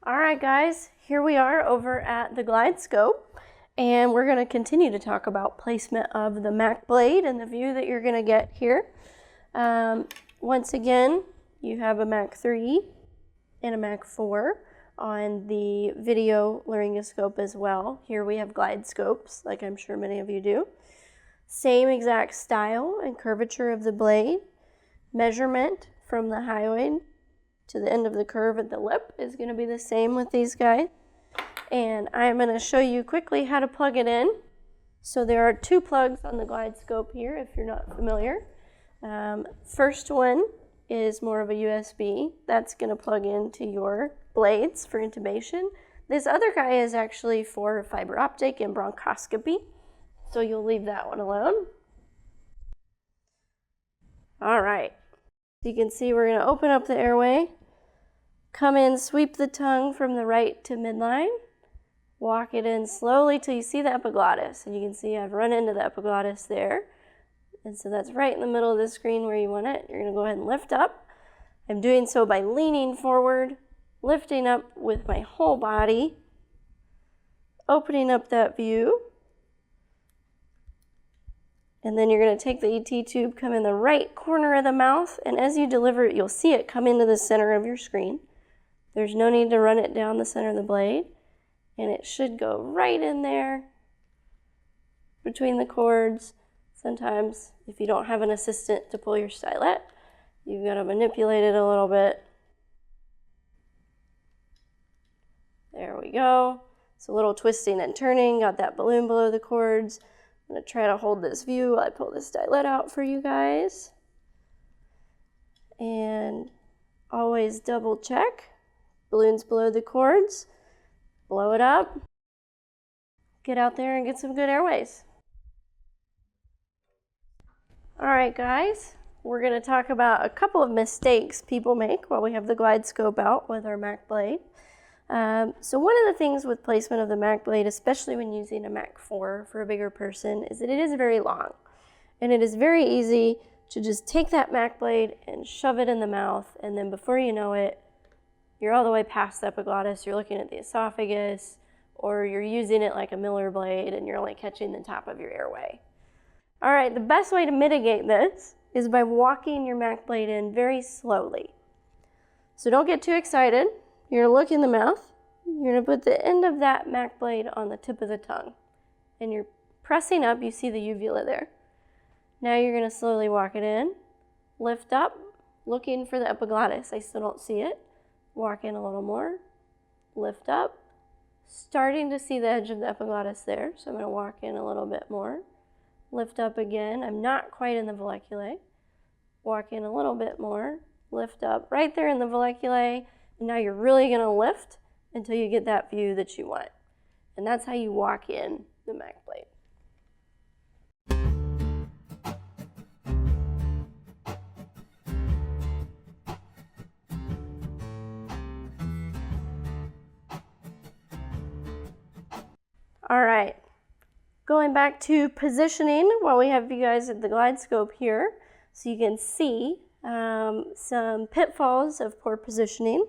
All right, guys, here we are over at the Glide Scope, and we're going to continue to talk about placement of the MAC blade and the view that you're going to get here. Once again, you have a MAC 3 and a MAC 4 on the video laryngoscope as well. Here we have Glide Scopes, like I'm sure many of you do. Same exact style and curvature of the blade. Measurement from the hyoid to the end of the curve at the lip is going to be the same with these guys. And I'm going to show you quickly how to plug it in. So there are two plugs on the Glide Scope here if you're not familiar. First one is more of a USB. That's going to plug into your blades for intubation. This other guy is actually for fiber optic and bronchoscopy. So you'll leave that one alone. All right. You can see we're going to open up the airway, come in, sweep the tongue from the right to midline, walk it in slowly till you see the epiglottis. And you can see I've run into the epiglottis there. And so that's right in the middle of the screen where you want it. You're going to go ahead and lift up. I'm doing so by leaning forward, lifting up with my whole body, opening up that view. And then you're going to take the ET tube, come in the right corner of the mouth, and as you deliver it, you'll see it come into the center of your screen. There's no need to run it down the center of the blade, and it should go right in there between the cords. Sometimes, if you don't have an assistant to pull your stylet, you've got to manipulate it a little bit. There we go. It's a little twisting and turning, got that balloon below the cords. I'm going to try to hold this view while I pull this stylet out for you guys. And always double check. Balloons below the cords. Blow it up. Get out there and get some good airways. All right, guys. We're going to talk about a couple of mistakes people make while we have the Glide Scope out with our MAC blade. So one of the things with placement of the MAC blade, especially when using a MAC 4 for a bigger person, is that it is very long. And it is very easy to just take that MAC blade and shove it in the mouth, and then before you know it, you're all the way past the epiglottis, you're looking at the esophagus, or you're using it like a Miller blade and you're only catching the top of your airway. All right, the best way to mitigate this is by walking your MAC blade in very slowly. So don't get too excited. You're going to look in the mouth. You're going to put the end of that MAC blade on the tip of the tongue. And you're pressing up. You see the uvula there. Now you're going to slowly walk it in. Lift up, looking for the epiglottis. I still don't see it. Walk in a little more. Lift up. Starting to see the edge of the epiglottis there. So I'm going to walk in a little bit more. Lift up again. I'm not quite in the valleculae. Walk in a little bit more. Lift up right there in the valleculae. And now you're really going to lift until you get that view that you want. And that's how you walk in the MAC blade. All right, going back to positioning while we have you guys at the Glide Scope here, so you can see some pitfalls of poor positioning.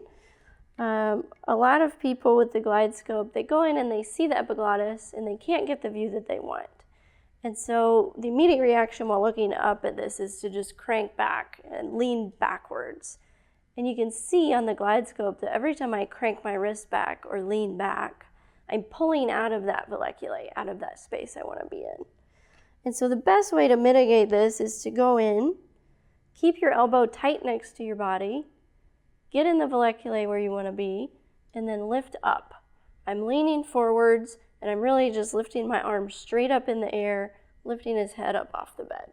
A lot of people with the Glide Scope, they go in and they see the epiglottis and they can't get the view that they want. And so the immediate reaction while looking up at this is to just crank back and lean backwards. And you can see on the Glide Scope that every time I crank my wrist back or lean back, I'm pulling out of that valleculae, out of that space I want to be in. And so the best way to mitigate this is to go in, keep your elbow tight next to your body, get in the valleculae where you want to be, and then lift up. I'm leaning forwards, and I'm really just lifting my arm straight up in the air, lifting his head up off the bed.